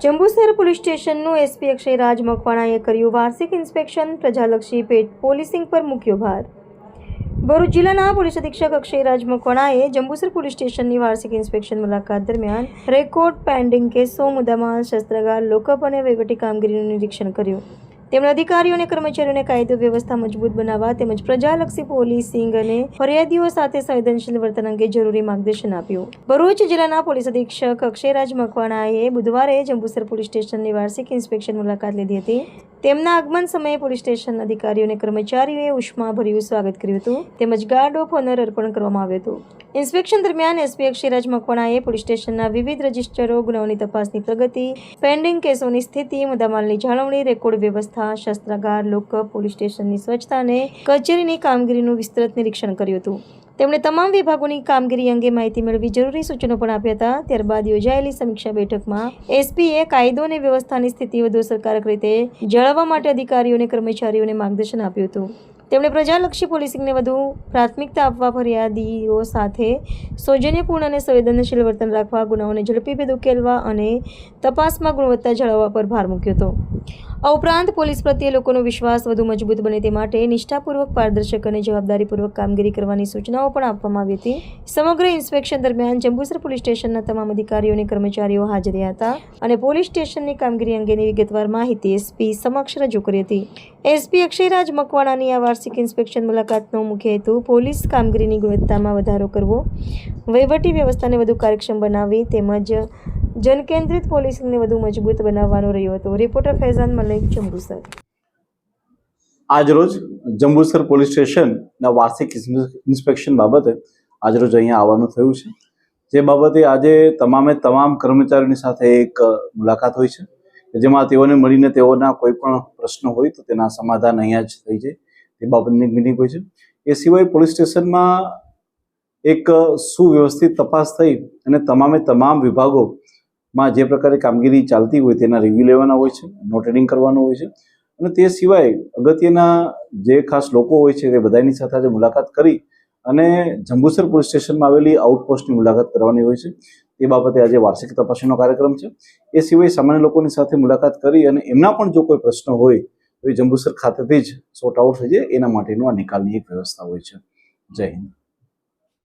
Jambusar police સ્ટેશનનું SP Akshayraj મકવાણાએ કર્યું વાર્ષિક ઇન્સ્પેક્શન, પ્રજાલક્ષી પોલીસિંગ પર મૂક્યો ભાર। ભરૂચ જિલ્લાના પોલીસ અધિક્ષક અક્ષયરાજ મકવાણાએ જંબુસર પોલીસ સ્ટેશનની વાર્ષિક ઇન્સ્પેક્શન મુલાકાત દરમિયાન રેકોર્ડ, પેન્ડિંગ કેસો, મુદ્દામાલ, શસ્ત્રાગાર, લોકઅપ અને વહીવટી કામગીરીનું નિરીક્ષણ કર્યું। તેમણે અધિકારીઓ અને કર્મચારીઓને કાયદો વ્યવસ્થા મજબૂત બનાવવા તેમજ પ્રજાલક્ષી પોલીસિંગ અને ફરિયાદીઓ સાથે સંવેદનશીલ વર્તન અંગે જરૂરી માર્ગદર્શન આપ્યું। ભરૂચ જિલ્લાના પોલીસ અધિક્ષક અક્ષયરાજ મકવાણાએ બુધવારે જંબુસર પોલીસ સ્ટેશનની વાર્ષિક ઇન્સ્પેક્શન મુલાકાત લીધી હતી। તેમના આગમન સમયે પોલીસ સ્ટેશન અધિકારીઓ અને કર્મચારીઓએ ઉષ્માભર્યું સ્વાગત કર્યું હતું તેમજ ગાર્ડ ઓફ ઓનર અર્પણ કરવામાં આવ્યું હતું। ઇન્સ્પેક્શન દરમિયાન એસપી અક્ષયરાજ મકવાણાએ પોલીસ સ્ટેશનના વિવિધ રજિસ્ટરો, ગુનાઓની તપાસની પ્રગતિ, પેન્ડિંગ કેસોની સ્થિતિ, મુદ્દામાલની જાળવણી, રેકોર્ડ વ્યવસ્થા, શસ્ત્રાગાર, લોકઅપ, પોલીસ સ્ટેશનની સ્વચ્છતા અને કચેરીની કામગીરીનું વિસ્તૃત નિરીક્ષણ કર્યું હતું। તેમણે તમામ વિભાગોની કામગીરી અંગે માહિતી મેળવી જરૂરી સૂચનો પણ આપ્યા હતા। ત્યારબાદ યોજાયેલી સમીક્ષા બેઠકમાં એસપીએ કાયદો અને વ્યવસ્થાની સ્થિતિ વધુ અસરકારક રીતે જાળવવા માટે અધિકારીઓ અને કર્મચારીઓને માર્ગદર્શન આપ્યું હતું। તેમણે પ્રજાલક્ષી પોલીસિંગને વધુ પ્રાથમિકતા આપવા, ફરિયાદીઓ સાથે સૌજન્યપૂર્ણ અને સંવેદનશીલ વર્તન રાખવા, ગુનાઓને ઝડપી ભેદ ઉકેલવા અને તપાસમાં ગુણવત્તા જાળવવા પર ભાર મૂક્યો હતો। આ ઉપરાંત પોલીસ પ્રત્યે લોકોનો વિશ્વાસ વધુ મજબૂત બને તે માટે નિષ્ઠાપૂર્વક, પારદર્શક અને જવાબદારીપૂર્વક કામગીરી કરવાની સૂચનાઓ પણ આપવામાં આવી હતી। સમગ્ર ઇન્સ્પેક્શન દરમિયાન જંબુસર પોલીસ સ્ટેશનના તમામ અધિકારીઓ અને કર્મચારીઓ હાજર રહ્યા હતા અને પોલીસ સ્ટેશનની કામગીરી અંગેની વિગતવાર માહિતી એસપી સમક્ષ રજૂ કરી હતી। એસપી અક્ષયરાજ મકવાણાની આ વાર્ષિક ઇન્સ્પેક્શન મુલાકાતનો મુખ્ય હેતુ પોલીસ કામગીરીની ગુણવત્તામાં વધારો કરવો, વહીવટી વ્યવસ્થાને વધુ કાર્યક્ષમ બનાવવી તેમજ જનકેન્દ્રિત પોલીસિંગને વધુ મજબૂત બનાવવાનો રહ્યો હતો। રિપોર્ટર ફૈઝાન મલિક, જંબુસર। આજરોજ જંબુસર પોલીસ સ્ટેશનના વાર્ષિક ઇન્સ્પેક્શન બાબતે આજરોજ અહીંયા આવવાનું થયું છે। જે બાબતે આજે તમામ કર્મચારીઓની સાથે એક મુલાકાત હોય છે, જેમાં તેઓને મળીને તેઓના કોઈ પણ પ્રશ્ન હોય તો તેના સમાધાન અહીંયા જ થઈ જાય તે બાબતની મિટિંગ હોય છે। એ સિવાય પોલીસ સ્ટેશનમાં એક સુવ્યવસ્થિત તપાસ થઈ અને તમામ વિભાગોમાં જે પ્રકારે કામગીરી ચાલતી હોય તેના રિવ્યુ લેવાના હોય છે, નોટેડિંગ કરવાનું હોય છે અને તે સિવાય અગત્યના જે ખાસ લોકો હોય છે તે બધાની સાથે આજે મુલાકાત કરી અને જંબુસર પોલીસ સ્ટેશનમાં આવેલી આઉટપોસ્ટની મુલાકાત કરવાની હોય છે। તે બાબતે આજે વાર્ષિક તપાસણીનો કાર્યક્રમ છે। એ સિવાય સામાન્ય લોકોની સાથે મુલાકાત કરી અને એમના પણ જો કોઈ પ્રશ્ન હોય તો એ જંબુસર ખાતેથી જ સોર્ટ આઉટ થઈ જાય એના માટેનું આ નિકાલની એક વ્યવસ્થા હોય છે। જય હિન્દ।